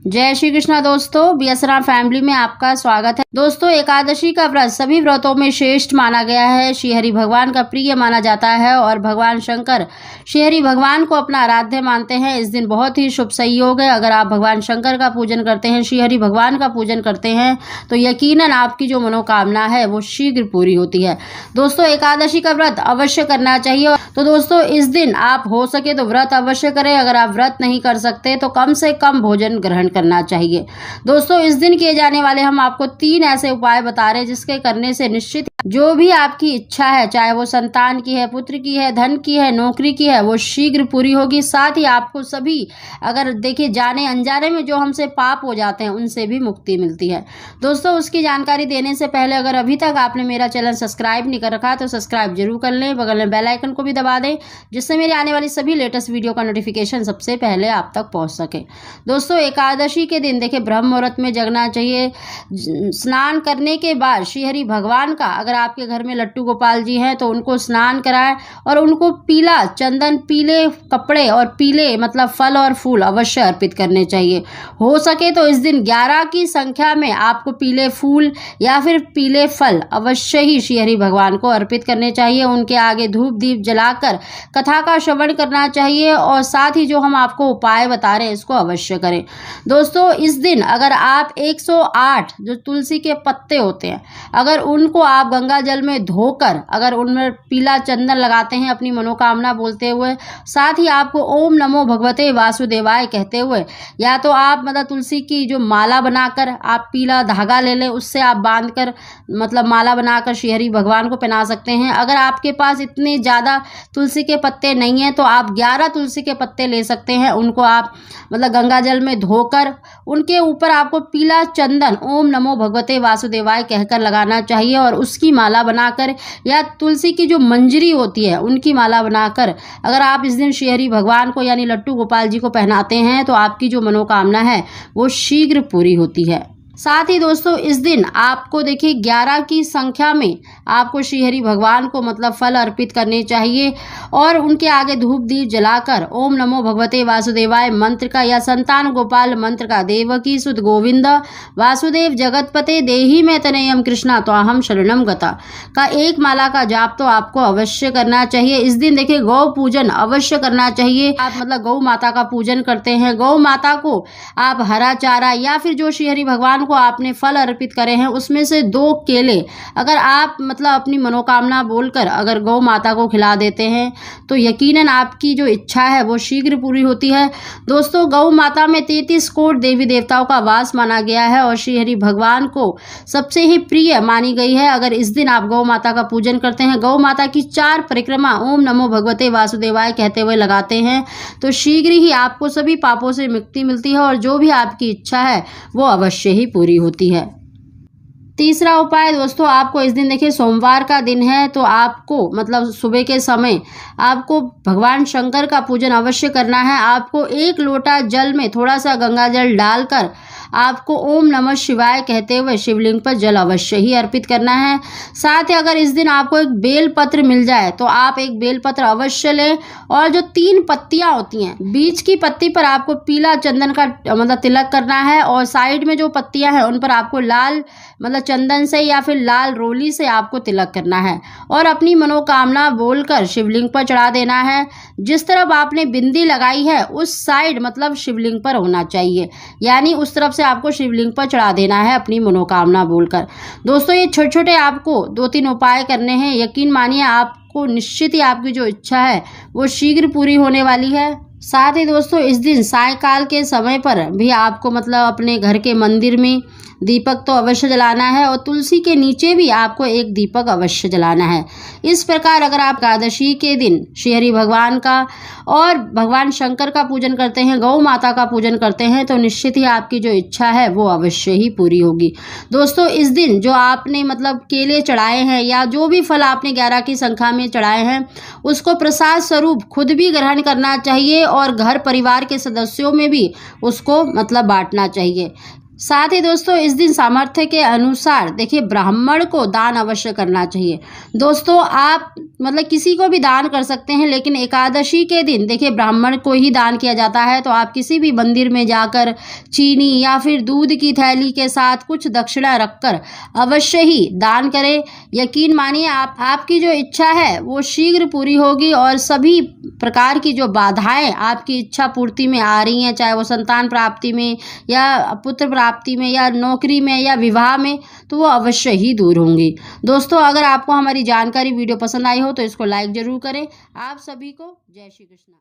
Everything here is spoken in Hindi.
जय श्री कृष्णा दोस्तों, बीएसआर फैमिली में आपका स्वागत है। दोस्तों, एकादशी का व्रत सभी व्रतों में श्रेष्ठ माना गया है। श्रीहरि भगवान का प्रिय माना जाता है और भगवान शंकर श्रीहरि भगवान को अपना आराध्य मानते हैं। इस दिन बहुत ही शुभ संयोग है। अगर आप भगवान शंकर का पूजन करते हैं, श्रीहरि भगवान का पूजन करते हैं, तो यकीनन आपकी जो मनोकामना है वो शीघ्र पूरी होती है। दोस्तों, एकादशी का व्रत अवश्य करना चाहिए। तो दोस्तों, इस दिन आप हो सके तो व्रत अवश्य करें। अगर आप व्रत नहीं कर सकते तो कम से कम भोजन ग्रहण करना चाहिए। दोस्तों, इस दिन किए जाने वाले हम आपको 3 ऐसे उपाय बता रहे हैं जिसके करने से निश्चित जो भी आपकी इच्छा है, चाहे वो संतान की है, पुत्र की है, धन की है, नौकरी की है, वो शीघ्र पूरी होगी। साथ ही आपको सभी अगर देखिए जाने अनजाने में जो हमसे पाप हो जाते हैं उनसे भी मुक्ति मिलती है। दोस्तों, उसकी जानकारी देने से पहले अगर अभी तक आपने मेरा चैनल सब्सक्राइब नहीं कर रखा तो सब्सक्राइब जरूर कर लें। बगल में बेल आइकन को भी दबा दें जिससे मेरी आने वाली सभी लेटेस्ट वीडियो का नोटिफिकेशन सबसे पहले आप तक पहुंच सके। दोस्तों, एकादशी के दिन देखिए ब्रह्म मुहूर्त में जगना चाहिए। स्नान करने के बाद श्रीहरि भगवान का, अगर आपके घर में लट्टू गोपाल जी हैं तो उनको स्नान कराएं और उनको पीला चंदन, पीले कपड़े और पीले मतलब फल और फूल अवश्य अर्पित करने चाहिए। हो सके तो इस दिन 11 की संख्या में आपको पीले फूल या फिर पीले फल अवश्य ही श्रीहरि भगवान को अर्पित करने चाहिए। उनके आगे धूप दीप जलाकर कथा का श्रवण करना चाहिए और साथ ही जो हम आपको उपाय बता रहे हैं इसको अवश्य करें। दोस्तों, इस दिन अगर आप 108 जो तुलसी के पत्ते होते हैं, अगर उनको आप गंगा जल में धोकर अगर उनमें पीला चंदन लगाते हैं अपनी मनोकामना बोलते हुए, साथ ही आपको ओम नमो भगवते वासुदेवाय कहते हुए, या तो आप मतलब तुलसी की जो माला बनाकर आप पीला धागा ले लें, उससे आप बांधकर मतलब माला बनाकर श्रीहरि भगवान को पहना सकते हैं। अगर आपके पास इतने ज़्यादा तुलसी के पत्ते नहीं हैं तो आप 11 तुलसी के पत्ते ले सकते हैं। उनको आप मतलब गंगा जल में धोकर उनके ऊपर आपको पीला चंदन ओम नमो भगवते वासुदेवाय कहकर लगाना चाहिए और उसकी माला बनाकर या तुलसी की जो मंजरी होती है उनकी माला बनाकर अगर आप इस दिन श्रीहरि भगवान को यानी लट्टू गोपाल जी को पहनाते हैं तो आपकी जो मनोकामना है वो शीघ्र पूरी होती है। साथ ही दोस्तों, इस दिन आपको देखिए 11 की संख्या में आपको श्रीहरि भगवान को मतलब फल अर्पित करने चाहिए और उनके आगे धूप दीप जलाकर ओम नमो भगवते वासुदेवाय मंत्र का या संतान गोपाल मंत्र का, देवकी सुत गोविंद वासुदेव जगतपते देहि में तनयम कृष्णा त्वाहम शरणम गता का एक माला का जाप तो आपको अवश्य करना चाहिए। इस दिन देखिए गौ पूजन अवश्य करना चाहिए। आप मतलब गौ माता का पूजन करते हैं, गौ माता को आप हरा चारा या फिर जो श्रीहरि भगवान को आपने फल अर्पित करे हैं उसमें से 2 केले अगर आप मतलब अपनी मनोकामना बोलकर अगर गौ माता को खिला देते हैं तो यकीनन आपकी जो इच्छा है वो शीघ्र पूरी होती है। दोस्तों, गौ माता में 33 कोटि देवी देवताओं का वास माना गया है और श्रीहरि भगवान को सबसे ही प्रिय मानी गई है। अगर इस दिन आप गौ माता का पूजन करते हैं, गौ माता की 4 परिक्रमा ओम नमो भगवते वासुदेवाय कहते हुए लगाते हैं तो शीघ्र ही आपको सभी पापों से मुक्ति मिलती है और जो भी आपकी इच्छा है वो अवश्य ही पूरी होती है। तीसरा उपाय दोस्तों, आपको इस दिन देखिए सोमवार का दिन है तो आपको मतलब सुबह के समय आपको भगवान शंकर का पूजन अवश्य करना है। आपको 1 लोटा जल में थोड़ा सा गंगा जल डालकर आपको ओम नमः शिवाय कहते हुए शिवलिंग पर जल अवश्य ही अर्पित करना है। साथ ही अगर इस दिन आपको एक बेल पत्र मिल जाए तो आप एक बेल पत्र अवश्य लें और जो 3 पत्तियां होती हैं, बीच की पत्ती पर आपको पीला चंदन का मतलब तिलक करना है और साइड में जो पत्तियां हैं उन पर आपको लाल मतलब चंदन से या फिर लाल रोली से आपको तिलक करना है और अपनी मनोकामना बोलकर शिवलिंग पर चढ़ा देना है। जिस तरफ आपने बिंदी लगाई है उस साइड मतलब शिवलिंग पर होना चाहिए, यानी उस तरफ से आपको शिवलिंग पर चढ़ा देना है अपनी मनोकामना बोलकर। दोस्तों, ये छोटे छोटे आपको 2-3 उपाय करने हैं। यकीन मानिए आपको निश्चित ही आपकी जो इच्छा है वो शीघ्र पूरी होने वाली है। साथ ही दोस्तों, इस दिन सायकाल के समय पर भी आपको मतलब अपने घर के मंदिर में दीपक तो अवश्य जलाना है और तुलसी के नीचे भी आपको एक दीपक अवश्य जलाना है। इस प्रकार अगर आप एकादशी के दिन श्रीहरि भगवान का और भगवान शंकर का पूजन करते हैं, गौ माता का पूजन करते हैं तो निश्चित ही आपकी जो इच्छा है वो अवश्य ही पूरी होगी। दोस्तों, इस दिन जो आपने मतलब केले चढ़ाए हैं या जो भी फल आपने 11 की संख्या में चढ़ाए हैं उसको प्रसाद स्वरूप खुद भी ग्रहण करना चाहिए और घर परिवार के सदस्यों में भी उसको मतलब बांटना चाहिए। साथ ही दोस्तों इस दिन सामर्थ्य के अनुसार देखिए ब्राह्मण को दान अवश्य करना चाहिए। दोस्तों आप मतलब किसी को भी दान कर सकते हैं, लेकिन एकादशी के दिन देखिए ब्राह्मण को ही दान किया जाता है। तो आप किसी भी मंदिर में जाकर चीनी या फिर दूध की थैली के साथ कुछ दक्षिणा रखकर अवश्य ही दान करें। यकीन मानिए आपकी जो इच्छा है वो शीघ्र पूरी होगी और सभी प्रकार की जो बाधाएं आपकी इच्छा पूर्ति में आ रही हैं, चाहे वो संतान प्राप्ति में या पुत्र प्राप्ति में या नौकरी में या विवाह में, तो वो अवश्य ही दूर होंगी। दोस्तों अगर आपको हमारी जानकारी वीडियो पसंद आई हो तो इसको लाइक जरूर करें। आप सभी को जय श्री कृष्ण।